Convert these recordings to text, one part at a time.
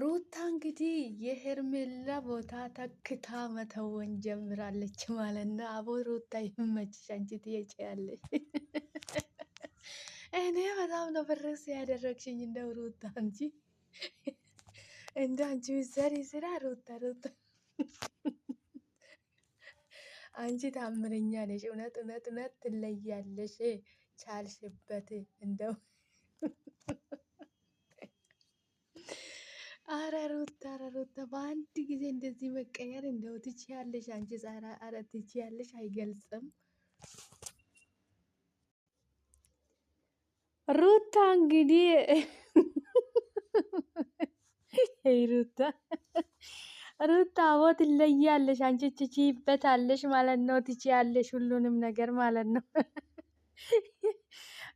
ሩታ እንግዲህ የሄርሜላ ቦታ ተክታ መተወን ጀምራለች ማለት ነው። አቦ ሩታ ይመችሽ፣ አንቺ ትሄጃለሽ። እኔ በጣም ነው ፍርስ ያደረግሽኝ እንደው ሩታ እንደ አንቺ ምሳሌ ስራ ሩታ አንቺ ታምረኛ ነሽ። እውነት እውነት እውነት ትለያለሽ። ቻልሽበት እንደው ኧረ ሩታ በአንድ ጊዜ እንደዚህ መቀየር እንደው ትችያለሽ አንቺ ዛራ። ኧረ ትችያለሽ፣ አይገልጽም። ሩታ እንግዲህ ሩታ ሩታ አቦ ትለያለሽ አንቺ ትችይበታለሽ ማለት ነው። ትችያለሽ ሁሉንም ነገር ማለት ነው።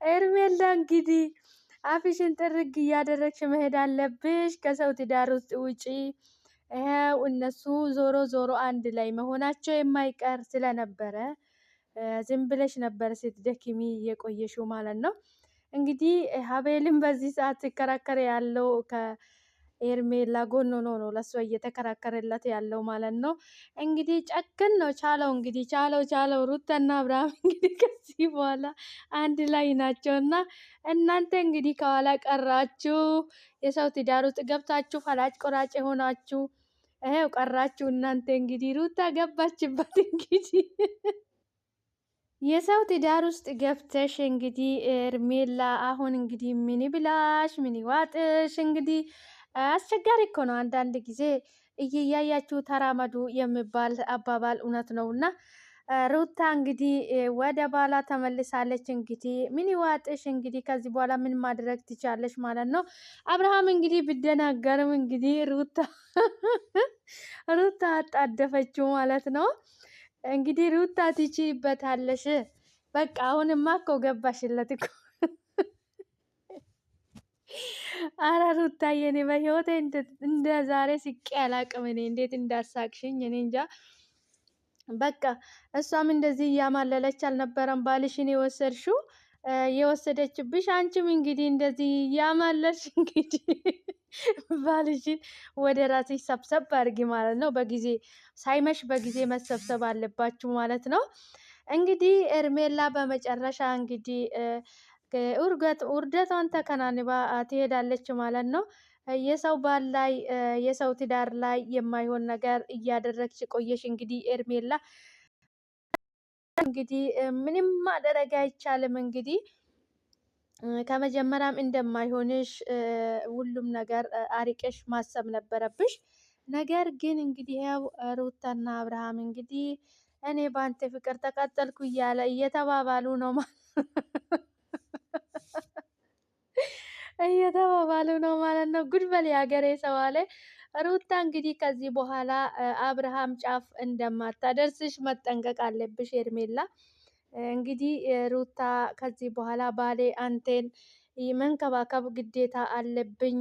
ኤርሜላ እንግዲህ አፍሽን ጥርግ እያደረግሽ መሄድ አለብሽ። ከሰው ትዳር ውስጥ ውጪ። ይኸው እነሱ ዞሮ ዞሮ አንድ ላይ መሆናቸው የማይቀር ስለነበረ ዝም ብለሽ ነበር ስትደክሚ የቆየሽው ማለት ነው። እንግዲህ ሀቤልም በዚህ ሰዓት ሲከራከር ያለው ከኤርሜላ ጎን ሆኖ ነው ለእሷ እየተከራከረላት ያለው ማለት ነው። እንግዲህ ጨክን ነው ቻለው፣ እንግዲህ ቻለው። ሩታና አብርሃም እንግዲህ ከዚህ በኋላ አንድ ላይ ናቸው እና እናንተ እንግዲህ ከኋላ ቀራችሁ፣ የሰው ትዳር ውስጥ ገብታችሁ ፈላጭ ቆራጭ የሆናችሁ ይሄው ቀራችሁ። እናንተ እንግዲህ ሩታ ገባችበት እንግዲህ የሰው ትዳር ውስጥ ገብተሽ እንግዲህ ኤርሜላ አሁን እንግዲህ ምን ብላሽ ምን ይዋጥሽ? እንግዲህ አስቸጋሪ እኮ ነው አንዳንድ ጊዜ። እያያችሁ ተራመዱ የሚባል አባባል እውነት ነው እና ሩታ እንግዲህ ወደ ባላ ተመልሳለች። እንግዲህ ምን ይዋጥሽ? እንግዲህ ከዚህ በኋላ ምን ማድረግ ትቻለሽ ማለት ነው። አብርሃም እንግዲህ ብደናገርም እንግዲህ ሩታ አጣደፈችው ማለት ነው። እንግዲህ ሩታ ትችይበታለሽ። በቃ አሁንማ እኮ ገባሽለት እኮ። አረ ሩታዬ እኔ በህይወቴ እንደ ዛሬ ስቄ አላቅም። እኔ እንዴት እንዳሳቅሽኝ እኔ እንጃ። በቃ እሷም እንደዚህ እያማለለች አልነበረም ባልሽን የወሰድሽው የወሰደችብሽ። አንቺም እንግዲህ እንደዚህ እያማለልሽ እንግዲህ ባልሽን ወደ ራስሽ ሰብሰብ አድርጊ ማለት ነው። በጊዜ ሳይመሽ በጊዜ መሰብሰብ አለባችሁ ማለት ነው። እንግዲህ ኤርሜላ በመጨረሻ እንግዲህ ውርደቷን ተከናንባ ትሄዳለች ማለት ነው። የሰው ባል ላይ የሰው ትዳር ላይ የማይሆን ነገር እያደረግሽ ቆየሽ። እንግዲህ ኤርሜላ እንግዲህ ምንም ማድረግ አይቻልም። እንግዲህ ከመጀመሪያም እንደማይሆንሽ ሁሉም ነገር አሪቀሽ ማሰብ ነበረብሽ። ነገር ግን እንግዲህ ያው ሩታና አብርሃም እንግዲህ እኔ በአንተ ፍቅር ተቃጠልኩ እያለ እየተባባሉ ነው እየተባባሉ ነው ማለት ነው። ጉድ በል የሀገሬ ሰው አለ። ሩታ እንግዲህ ከዚህ በኋላ አብርሃም ጫፍ እንደማታደርስሽ መጠንቀቅ አለብሽ ሄርሜላ። እንግዲህ ሩታ ከዚህ በኋላ ባሌ አንቴን መንከባከብ ግዴታ አለብኝ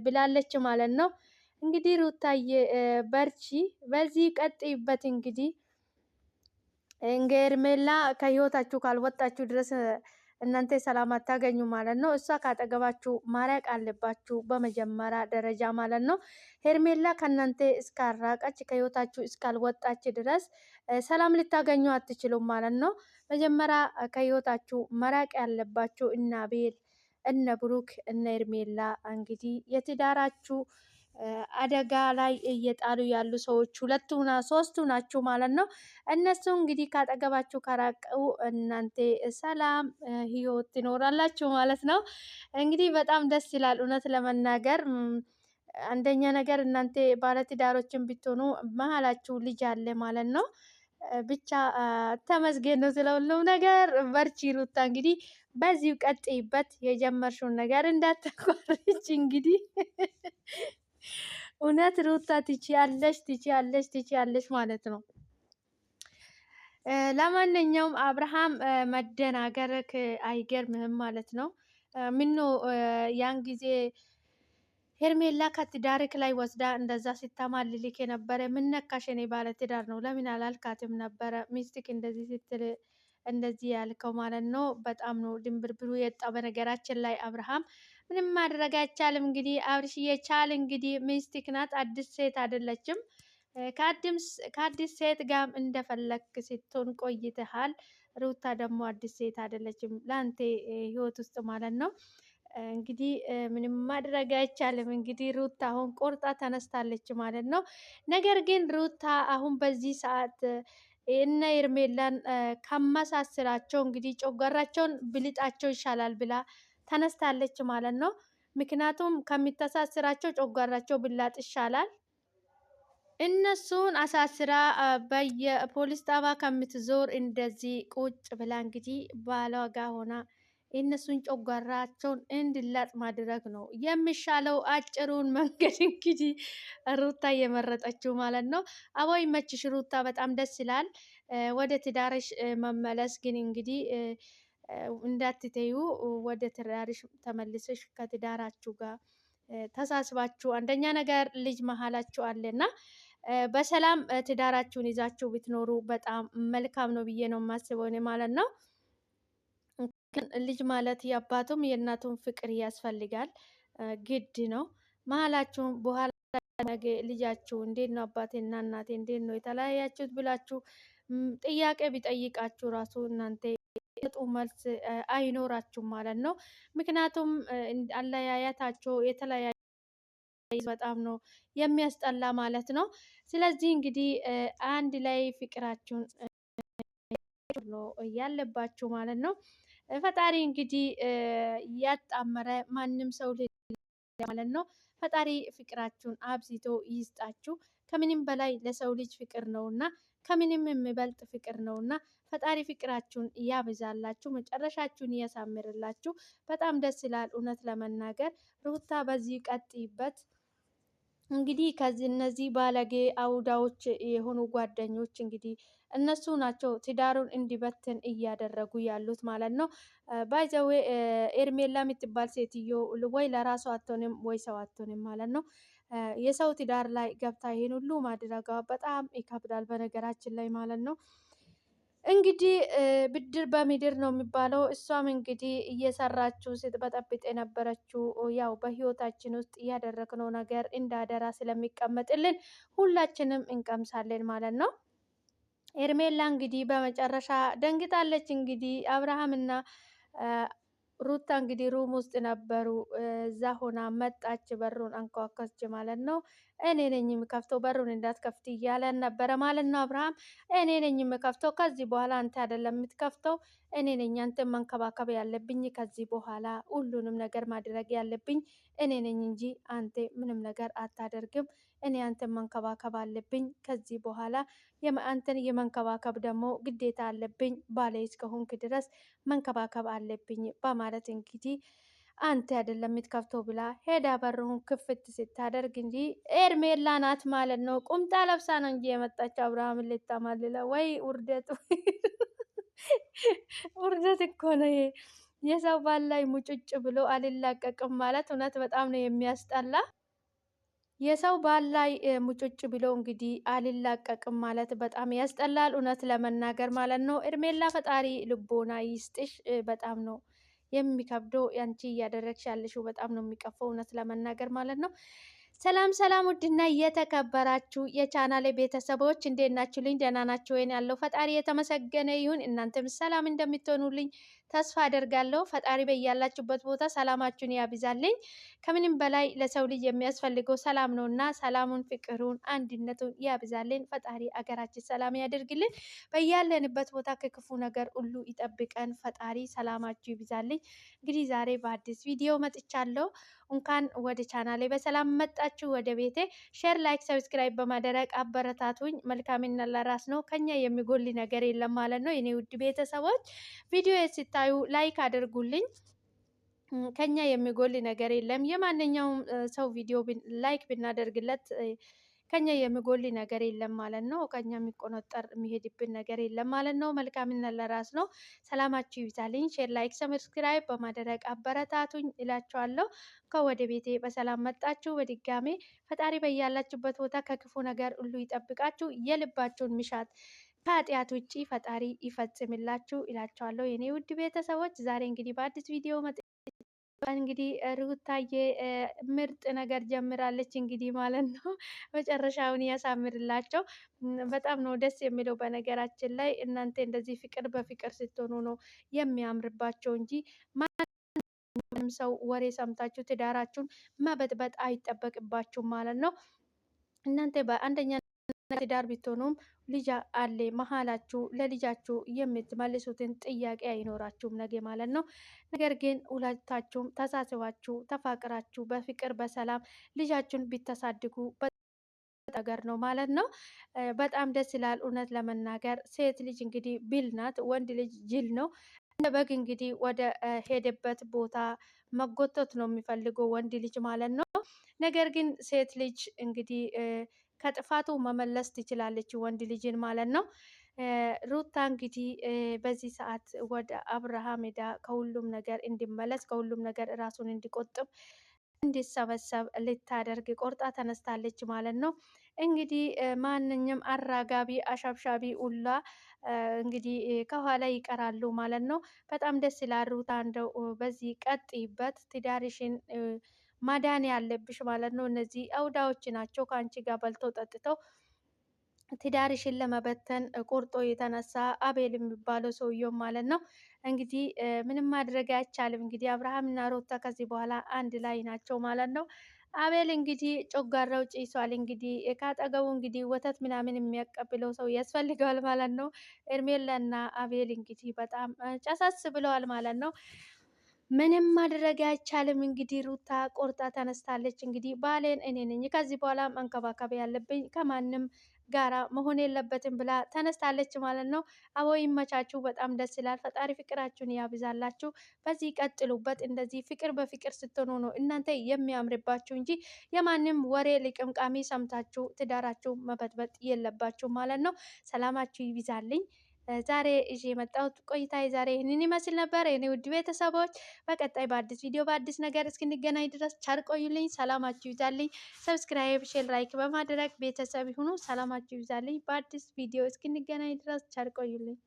ብላለች ማለት ነው። እንግዲህ ሩታዬ በርቺ፣ በዚህ ቀጥይበት። እንግዲህ ሄርሜላ ከህይወታችሁ ካልወጣችሁ ድረስ እናንተ ሰላም አታገኙ ማለት ነው። እሷ ካጠገባችሁ ማራቅ አለባችሁ በመጀመሪያ ደረጃ ማለት ነው። ሄርሜላ ከእናንተ እስካራቀች ከህይወታችሁ እስካልወጣች ድረስ ሰላም ልታገኙ አትችሉም ማለት ነው። መጀመሪያ ከህይወታችሁ መራቅ ያለባችሁ እነ አቤል፣ እነ ብሩክ፣ እነ ሄርሜላ እንግዲህ የትዳራችሁ አደጋ ላይ እየጣሉ ያሉ ሰዎች ሁለቱና ሶስቱ ናችሁ ማለት ነው። እነሱ እንግዲህ ካጠገባችሁ ከራቀው እናንተ ሰላም ህይወት ትኖራላችሁ ማለት ነው። እንግዲህ በጣም ደስ ይላል እውነት ለመናገር። አንደኛ ነገር እናንተ ባለትዳሮችን ብትሆኑ መሀላችሁ ልጅ አለ ማለት ነው። ብቻ ተመስገን ነው ስለ ሁሉም ነገር። በርቺ ሩታ፣ እንግዲህ በዚሁ ቀጥይበት። የጀመርሽውን ነገር እንዳታቋርጭ። እንግዲህ እውነት ሩታ ትችያለሽ ማለት ነው። ለማንኛውም አብርሃም መደናገርክ አይገርምህም ማለት ነው። ምኖ ያን ጊዜ ሄርሜላ ከትዳርክ ላይ ወስዳ እንደዛ ስታማልልክ የነበረ ምን ነካሽ? እኔ ባለ ትዳር ነው ለምን አላልካትም ነበረ? ሚስትክ እንደዚህ ስትል እንደዚህ ያልከው ማለት ነው። በጣም ነው ድንብርብሩ የወጣ። በነገራችን ላይ አብርሃም ምንም ማድረግ አይቻልም። እንግዲህ አብርሽዬ ቻል። እንግዲህ ሚስትህ ናት፣ አዲስ ሴት አይደለችም። ከአዲስ ሴት ጋር እንደፈለክ ስትሆን ቆይተሃል። ሩታ ደግሞ አዲስ ሴት አይደለችም ለአንተ ህይወት ውስጥ ማለት ነው። እንግዲህ ምንም ማድረግ አይቻልም። እንግዲህ ሩታ አሁን ቆርጣ ተነስታለች ማለት ነው። ነገር ግን ሩታ አሁን በዚህ ሰዓት እነ ሄርሜላን ከማሳስራቸው እንግዲህ ጮጋራቸውን ብልጣቸው ይሻላል ብላ ተነስታለች ማለት ነው። ምክንያቱም ከሚተሳስራቸው ጮጋራቸው ብላጥ ይሻላል። እነሱን አሳስራ በየፖሊስ ጣባ ከምትዞር እንደዚህ ቁጭ ብላ እንግዲህ ባሏ ጋር ሆና የእነሱን ጮጓራቸውን እንድላጥ ማድረግ ነው የሚሻለው። አጭሩን መንገድ እንግዲህ ሩታ እየመረጠችው ማለት ነው። አቦ ይመችሽ ሩታ፣ በጣም ደስ ይላል። ወደ ትዳርሽ መመለስ ግን እንግዲህ እንዳትተዩ፣ ወደ ትዳርሽ ተመልሰሽ ከትዳራችሁ ጋር ተሳስባችሁ አንደኛ ነገር ልጅ መሀላችሁ አለና በሰላም ትዳራችሁን ይዛችሁ ብትኖሩ በጣም መልካም ነው ብዬ ነው የማስበው እኔ ማለት ነው። ልጅ ማለት የአባቱም የእናቱም ፍቅር ያስፈልጋል፣ ግድ ነው። መሀላችሁም በኋላ ነገ ልጃችሁ እንዴት ነው አባቴና እናቴ እንዴት ነው የተለያያችሁት ብላችሁ ጥያቄ ቢጠይቃችሁ ራሱ እናንተ የጡ መልስ አይኖራችሁም ማለት ነው። ምክንያቱም አለያየታቸው የተለያየ በጣም ነው የሚያስጠላ ማለት ነው። ስለዚህ እንግዲህ አንድ ላይ ፍቅራችሁን ነው ያለባችሁ ማለት ነው። ፈጣሪ እንግዲህ ያጣመረ ማንም ሰው ማለት ነው። ፈጣሪ ፍቅራችሁን አብዝቶ ይስጣችሁ። ከምንም በላይ ለሰው ልጅ ፍቅር ነውና፣ ከምንም የሚበልጥ ፍቅር ነውና ፈጣሪ ፍቅራችሁን እያበዛላችሁ መጨረሻችሁን እያሳምርላችሁ። በጣም ደስ ይላል እውነት ለመናገር ሩታ በዚህ ቀጥይበት። እንግዲህ ከዚህ እነዚህ ባለጌ አውዳዎች የሆኑ ጓደኞች እንግዲህ እነሱ ናቸው ትዳሩን እንዲበትን እያደረጉ ያሉት ማለት ነው። ባይዘዌ ኤርሜላ የምትባል ሴትዮ ወይ ለራሷ አትሆንም ወይ ሰው አትሆንም ማለት ነው። የሰው ትዳር ላይ ገብታ ይሄን ሁሉ ማድረጓ በጣም ይከብዳል በነገራችን ላይ ማለት ነው። እንግዲህ ብድር በምድር ነው የሚባለው። እሷም እንግዲህ እየሰራችው ስትበጠብጥ የነበረችው ያው በህይወታችን ውስጥ እያደረግነው ነገር እንዳደራ ስለሚቀመጥልን ሁላችንም እንቀምሳለን ማለት ነው። ኤርሜላ እንግዲህ በመጨረሻ ደንግጣለች። እንግዲህ አብርሃም እና ሩታ እንግዲህ ሩም ውስጥ ነበሩ። እዛ ሆና መጣች፣ በሩን አንኳኳች ማለት ነው። እኔ ነኝ የምከፍተው በሩን እንዳትከፍት እያለን ነበረ ማለት ነው አብርሃም። እኔ ነኝ የምከፍተው፣ ከዚህ በኋላ አንተ አይደለም የምትከፍተው፣ እኔ ነኝ አንተን መንከባከብ ያለብኝ፣ ከዚህ በኋላ ሁሉንም ነገር ማድረግ ያለብኝ እኔ ነኝ እንጂ አንተ ምንም ነገር አታደርግም። እኔ አንተን መንከባከብ አለብኝ፣ ከዚህ በኋላ አንተን የመንከባከብ ደግሞ ግዴታ አለብኝ፣ ባሌ እስከሆንክ ድረስ መንከባከብ አለብኝ በማለት እንግዲህ አንተ አይደለም የምትከፍተው ብላ ሄዳ በሩን ክፍት ስታደርግ እንጂ ኤርሜላ ናት ማለት ነው። ቁምጣ ለብሳ ነው እንጂ የመጣችው አብርሃምን ልታማልለ። ወይ ውርደቱ! ውርደት እኮ ነው ይሄ። የሰው ባል ላይ ሙጭጭ ብሎ አልላቀቅም ማለት እውነት በጣም ነው የሚያስጠላ። የሰው ባል ላይ ሙጭጭ ብሎ እንግዲህ አልላቀቅም ማለት በጣም ያስጠላል እውነት ለመናገር ማለት ነው። ኤርሜላ ፈጣሪ ልቦና ይስጥሽ። በጣም ነው የሚከብደው ያንቺ እያደረግሽ ያለሽው በጣም ነው የሚቀፈው እውነት ለመናገር ማለት ነው። ሰላም ሰላም፣ ውድና እየተከበራችሁ የቻናሌ ቤተሰቦች እንዴት ናችሁ? ልኝ ደህና ናችሁ ወይን? ያለው ፈጣሪ የተመሰገነ ይሁን። እናንተም ሰላም እንደምትሆኑልኝ ተስፋ አደርጋለሁ። ፈጣሪ በያላችሁበት ቦታ ሰላማችሁን ያብዛልኝ። ከምንም በላይ ለሰው ልጅ የሚያስፈልገው ሰላም ነው እና ሰላሙን፣ ፍቅሩን፣ አንድነቱን ያብዛልን። ፈጣሪ አገራችን ሰላም ያደርግልን። በያለንበት ቦታ ከክፉ ነገር ሁሉ ይጠብቀን። ፈጣሪ ሰላማችሁ ይብዛልኝ። እንግዲህ ዛሬ በአዲስ ቪዲዮ መጥቻለሁ። እንኳን ወደ ቻናሌ በሰላም መጣችሁ። ወደ ቤቴ ሼር፣ ላይክ፣ ሰብስክራይብ በማድረግ አበረታቱኝ። መልካምነት ለራስ ነው፣ ከኛ የሚጎል ነገር የለም ማለት ነው። የኔ ውድ ቤተሰቦች ቪዲዮ ስታዩ ላይክ አድርጉልኝ። ከኛ የሚጎል ነገር የለም። የማንኛውም ሰው ቪዲዮ ላይክ ብናደርግለት ከኛ የሚጎል ነገር የለም ማለት ነው። ከኛ የሚቆነጠር የሚሄድብን ነገር የለም ማለት ነው። መልካምነት ለራስ ነው። ሰላማችሁ ይብዛልኝ። ሼር፣ ላይክ፣ ሰብስክራይብ በማድረግ አበረታቱኝ እላችኋለሁ። ከወደ ቤቴ በሰላም መጣችሁ። በድጋሜ ፈጣሪ በያላችሁበት ቦታ ከክፉ ነገር ሁሉ ይጠብቃችሁ። የልባችሁን ምሻት ከኃጢአት ውጭ ፈጣሪ ይፈጽምላችሁ እላችኋለሁ የኔ ውድ ቤተሰቦች። ዛሬ እንግዲህ በአዲስ ቪዲዮ እንግዲህ ሩታዬ ምርጥ ነገር ጀምራለች እንግዲህ ማለት ነው። መጨረሻውን ያሳምርላቸው። በጣም ነው ደስ የሚለው። በነገራችን ላይ እናንተ እንደዚህ ፍቅር በፍቅር ስትሆኑ ነው የሚያምርባቸው እንጂ ማንም ሰው ወሬ ሰምታችሁ ትዳራችሁን መበጥበጥ አይጠበቅባችሁም ማለት ነው። እናንተ በአንደኛ ትዳር ብትሆኑም ልጅ አለ መሀላችሁ፣ ለልጃችሁ የምትመልሱትን ጥያቄ አይኖራችሁም ነገ ማለት ነው። ነገር ግን ሁለታችሁም ተሳስባችሁ ተፋቅራችሁ በፍቅር በሰላም ልጃችሁን ቢታሳድጉ ነገር ነው ማለት ነው። በጣም ደስ ይላል። እውነት ለመናገር ሴት ልጅ እንግዲህ ቢል ናት፣ ወንድ ልጅ ጅል ነው። እንደ በግ እንግዲህ ወደ ሄደበት ቦታ መጎተት ነው የሚፈልገው ወንድ ልጅ ማለት ነው። ነገር ግን ሴት ልጅ እንግዲህ ከጥፋቱ መመለስ ትችላለች ወንድ ልጅን ማለት ነው። ሩታ እንግዲህ በዚህ ሰዓት ወደ አብርሃም ሄዳ ከሁሉም ነገር እንዲመለስ ከሁሉም ነገር ራሱን እንዲቆጥብ እንዲሰበሰብ ልታደርግ ቆርጣ ተነስታለች ማለት ነው። እንግዲህ ማንኛውም አራጋቢ አሻብሻቢ ሁላ እንግዲህ ከኋላ ይቀራሉ ማለት ነው። በጣም ደስ ይላል። ሩታ እንደው በዚህ ቀጥይበት፣ ትዳርሽን ማዳን ያለብሽ ማለት ነው። እነዚህ አውዳዎች ናቸው ከአንቺ ጋር በልተው ጠጥተው ትዳርሽን ለመበተን ቆርጦ የተነሳ አቤል የሚባለው ሰውየው ማለት ነው። እንግዲህ ምንም ማድረግ አይቻልም። እንግዲህ አብርሃምና ሩታ ከዚህ በኋላ አንድ ላይ ናቸው ማለት ነው። አቤል እንግዲህ ጮጋራው ጭሷል። እንግዲህ ካጠገቡ እንግዲህ ወተት ምናምን የሚያቀብለው ሰው ያስፈልገዋል ማለት ነው። ኤርሜላና አቤል እንግዲህ በጣም ጨሰስ ብለዋል ማለት ነው። ምንም ማድረግ አይቻልም። እንግዲህ ሩታ ቆርጣ ተነስታለች። እንግዲህ ባሌን እኔ ነኝ ከዚህ በኋላ መንከባከብ ያለብኝ ከማንም ጋራ መሆን የለበትም ብላ ተነስታለች ማለት ነው። አቦ ይመቻችሁ። በጣም ደስ ይላል። ፈጣሪ ፍቅራችሁን ያብዛላችሁ። በዚህ ቀጥሉበት። እንደዚህ ፍቅር በፍቅር ስትሆኑ ነው እናንተ የሚያምርባችሁ እንጂ የማንም ወሬ ልቅምቃሚ ሰምታችሁ ትዳራችሁ መበጥበጥ የለባችሁ ማለት ነው። ሰላማችሁ ይብዛልኝ። ዛሬ ይዤ የመጣሁት ቆይታ ዛሬ ይህንን ይመስል ነበር የኔ ውድ ቤተሰቦች። በቀጣይ በአዲስ ቪዲዮ በአዲስ ነገር እስክንገናኝ ድረስ ቸር ቆዩልኝ። ሰላማችሁ ይብዛልኝ። ሰብስክራይብ፣ ሼር፣ ላይክ በማድረግ ቤተሰብ ይሁኑ። ሰላማችሁ ይብዛልኝ። በአዲስ ቪዲዮ እስክንገናኝ ድረስ ቸር ቆዩልኝ።